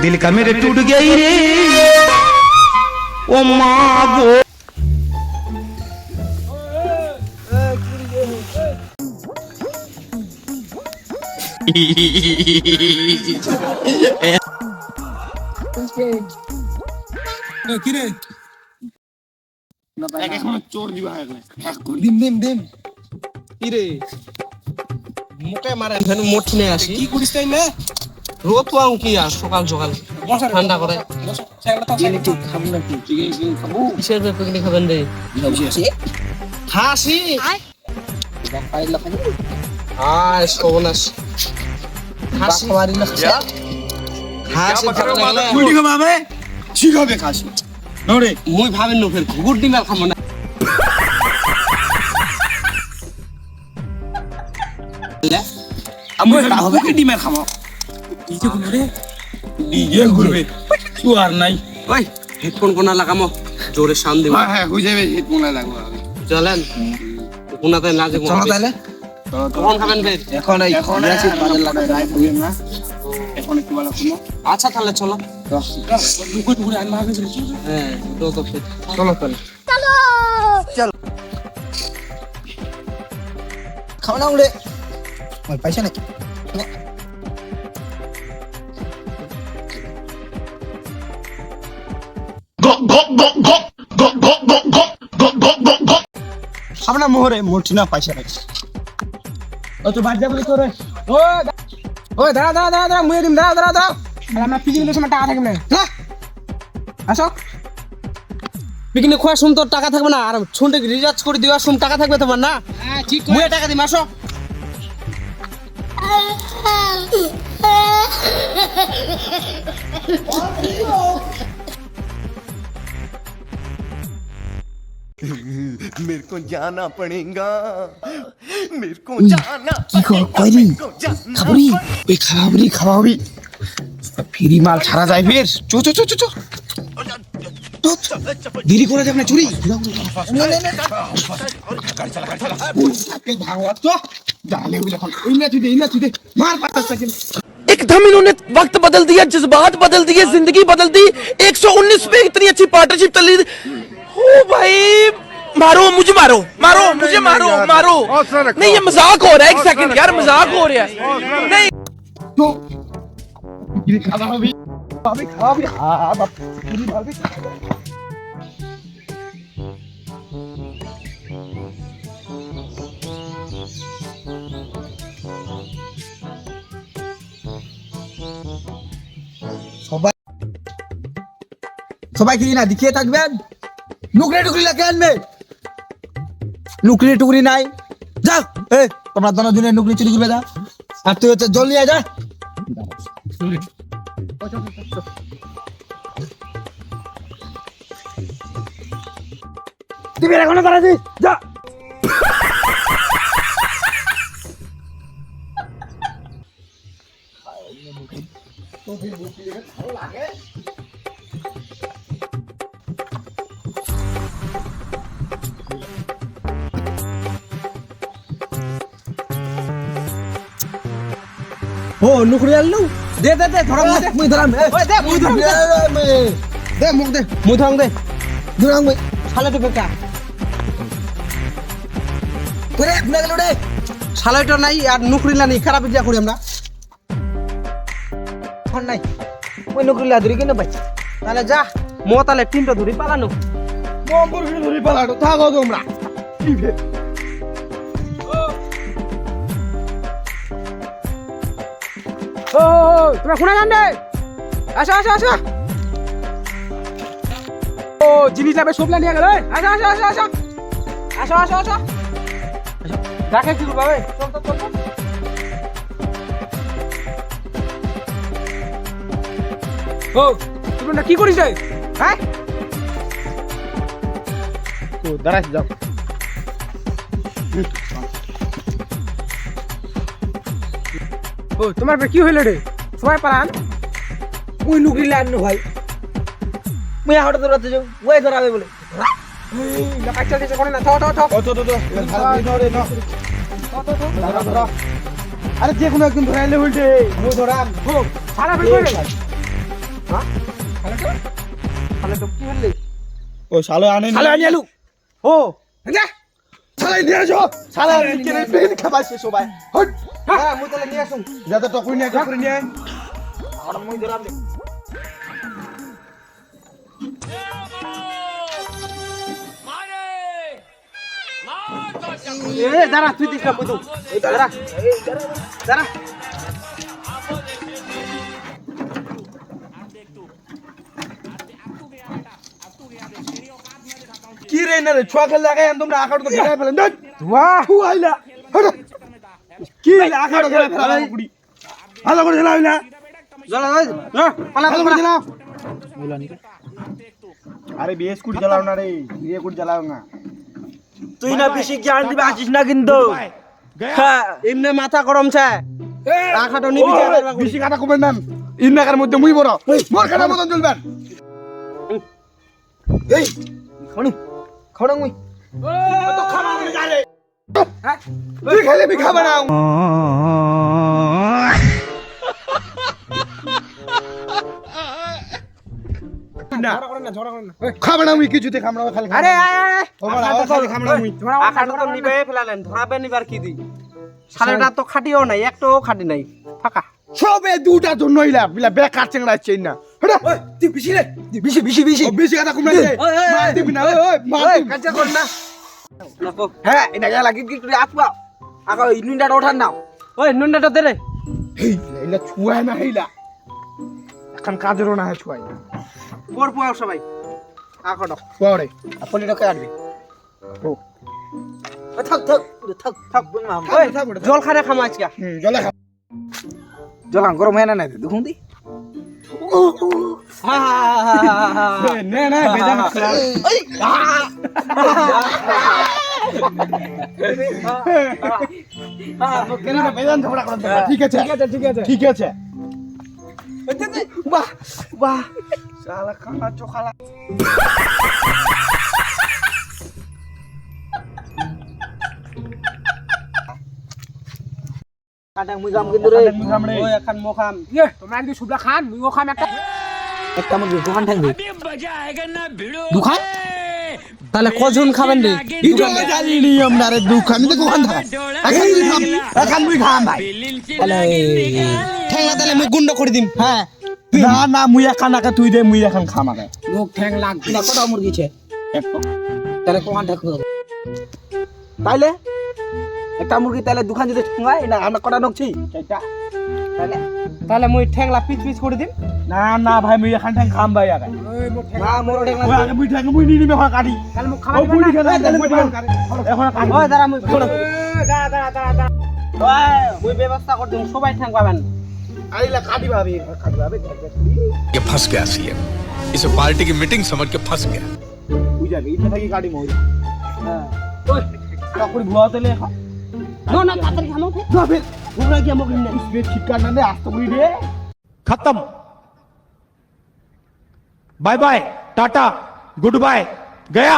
दिल का मेरे टूट गई रे ओ माँ गो। কিরে এখন চোর দিবা দিম দিম দিম কিরে মুখে মারে ফেন মোট নিয়ে আসি কি করিস তাই না রোদ পাও কি আর সকাল সকাল ঠান্ডা করে পিকনিক খাবো না পিকনিক খাবো কিসের পিকনিক খাবেন রে খাসি আয় সবনাস খাসি খাবারই না খাসি খাবে কুড়ি খাবে ঠিক হবে খাসি নরে মুই ভাবেন না ফের ঘুগুর ডিমাল খাবো না আমি হবে কি ডিমের খাবো ডিজে ঘুরবে ডিজে ঘুরবে চুয়ার নাই ওই হেডফোন কোনা লাগামো জোরে সাউন্ড দিব হ্যাঁ হয়ে যাবে হেডফোন লাগাবো চলেন কোনাতে না যে চলো তাহলে কোন খাবেন ফের এখন আছে বাজার লাগাই রাত হই না এখন একটু ভালো খাবো আচ্ছা তাহলে চলো দুপুর দুপুরে আনবা হবে হ্যাঁ তো ফের চলো তাহলে চলো খাও না উড়ে ওই পয়সা নাকি খাও না মোহরে মোটি না পয়সা নাকি ও তো বাদ যা বলি তোরে ও দাঁড়া দাঁড়া দাঁড়া দাঁড়া মুয়ে দিম দাঁড়া দাঁড়া দাঁড়া আর আমরা পিকনিকের সময় টাকা থাকবে না আসো পিকনিক খোয়া শুন তোর টাকা থাকবে না আর শুনতে রিচার্জ করে দিওয়ার শুন টাকা থাকবে তোমার না হ্যাঁ ঠিক মুয়ে টাকা দিম আসো मेरे को जाना पड़ेगा मेरे को जाना কি কইরি খাবরি ওই খাবাবরি ফ্রি মাল ছাড়া যায় ফের চো চো চো চো চো দেরি করে যাবে না চুরি एकदम इन्होंने वक्त बदल दिया, जज्बात बदल दिए, जिंदगी बदल दी। 119 पे इतनी अच्छी पार्टनरशिप चली। ओ भाई मारो मुझे, मारो मारो मुझे, मारो मारो। नहीं ये मजाक हो रहा है, एक सेकंड यार मजाक हो रहा है। नहीं সবাই কি না দেখিয়ে থাকবেন নুকরি টুকরি লাগে আনবে নুকরি টুকরি নাই যাও এই তোমরা দোনো দিনে নুকরি চুরি করবে যা আর তুই হচ্ছে জল নিয়ে যা তুমি এখনো তারা দিস যা ও নুকরি আনলু দে দে দে ধরাম দে মুই ধরাম ওই দে মুই ধরাম দে মুখ দে মুই ধরাম দে ধরাম মুই শালা তো বেকা করে ভুলে গেল রে শালাটা নাই আর নুকরিলা নাই খারাপ ইচ্ছা করি আমরা ফোন নাই ওই নুকরিলা ধরি কেন ভাই তাহলে যা মো তাহলে তিনটা ধরি পালানো মো ধরি পালানো থাকো তোমরা ও তোমরা কোনা যান রে আসো আসো আসো ও জিনিস লাগবে সবলা নিয়ে গেল আসো আসো আসো আসো আসো আসো আসো দেখে কি করবে চল চল চল ও তুমি না কি করিস রে হ্যাঁ তো দাঁড়াস যাও ও তোমার কি হইল রে সবাই পালান ওই লুকরি লান ভাই মুই হঠাৎ ধরতে যাও ওই ধরাবে বলে না কাচ্চা দিছে কোন না থাও থাও থাও তো ভালো ধরে না ধরা আরে যে কোনো একদিন ধরাইলে উল্টে মুই ধরাম ও সারা বের করে তাহলে তো কি হলে ও শালো আনে শালা নিয়ে আলু ও যা শালা নিয়ে আসো শালা বিকেলে পেন খাবাইছে সবাই হট হ্যাঁ মুই তাহলে নিয়ে আসুন যাতে টকুই নিয়ে করে নিয়ে আর মুই ধরাম দে এ দাঁড়া তুই দিস না বুঝু এই দাঁড়া এই দাঁড়া কি রে না রে ছোয়া খেলে লাগাই তোমরা আকার তো ঘেরাই ফেলেন দেখ বাহ আইলা হট কি আকার তো ঘেরাই ফেলা কুড়ি ভালো করে খেলা হইলা জলা পালা ভালো করে খেলা আরে বেশ কুড়ি জ্বালাও না রে বিয়ে কুড়ি জ্বালাও না তুই না বেশি জ্ঞান দিবে আসিস না কিন্তু হ্যাঁ এমনি মাথা গরম ছে রাখাটো নিবি বেশি কাটা কমেন না ইন্নাকার মধ্যে মুই বড় মোর কাটা মতন চলবেন এই খনি খড়ং মুই তো খাবা না জানে তুই খেলে বি খাবা না না খাবা না মুই কিছুতে খামড়া খালি আরে খালি খামড়া মুই আখাটা তো নিবে ফেলালেন ধরাবে নিবার কি দি সারাটা তো খাটিও নাই একটাও খাটি নাই ফাঁকা সবে দুটা জন্য হইলা বিলা বেকার চেংড়া চাই না হড়া তুই বেশি রে বেশি বেশি বেশি ও বেশি কথা কমলা দে মার দিবি না ওই মার দিবি কাজা কর না হ্যাঁ এটা গেলা গিট গিট করে আসবা আগা ইনুন্ডা ওঠান নাও ওই নুনটা দে রে হেইলা ছুয়ায় না হেইলা এখন কাজেরও না হয় ছুয়ায় পর পুয়াও সবাই আখাটা পরে আপনিটাকে আনবি ও থাক থাক থাক থাক বলনা ওই জল খারে খামা আজকে জলে খা জলান গরম হয় না নাই দেখুন দি নে না বেজান খা কেন বেজান ঝগড়া করতে ঠিক আছে ঠিক আছে ঠিক আছে বাহ বাহ শালা খানা চোখালা কাটা মুই গাম কিন্তু রে ওই এখন মোখাম ইয়ে তোমরা যদি সুবলা খান মুইও খাম একটা মুরগি দোকান থাকবে দোকান তাহলে কজন খাবেন রে ইটো জানি নিয়ম না রে দুঃখ আমি তো কোখান থাক এখন মুই খাম ভাই তাহলে ঠেলা তাহলে মুই গুন্ড করে দিম হ্যাঁ না না মুই এখন আগে তুই দে মুই এখন খাম আগে মুখ ঠ্যাং লাগবে না কটা মুরগি ছে তাহলে কোন থাকবে তাইলে একটা মুরগি তাহলে দোকান যদি ঠুঙ্গাই না আমরা কটা নকছি চারটা তাহলে তাহলে মুই ঠেংলা পিচ পিচ করে দিম না না ভাই মুই এখন ঠ্যাং খাম ভাই আগে না মোর ঠ্যাং ওই আগে মুই ঠ্যাং মুই নি নিবে হয় কাটি তাহলে মুখ ও খাওয়া মুই খেলা তাহলে মুই এখন কাটি ওই দাঁড়া মুই দাঁড়া দাঁড়া দাঁড়া ওই মুই ব্যবস্থা করে দিম সবাই ঠ্যাং পাবেন আইলা কাটি ভাবি কাটি ভাবি ये फंस गया सीएम इसे पार्टी की मीटिंग समझ के फंस गया বুঝা গেই ইটা থাকি কাটি মই হ্যাঁ ওই কাকুরি ভুয়া তেলে খা না না তাড়াতাড়ি খামো না ফির ঘুমরা কি আমক নিনে इसमें छिटका ना दे आज तो मुई दे खत्म bye bye tata good bye गया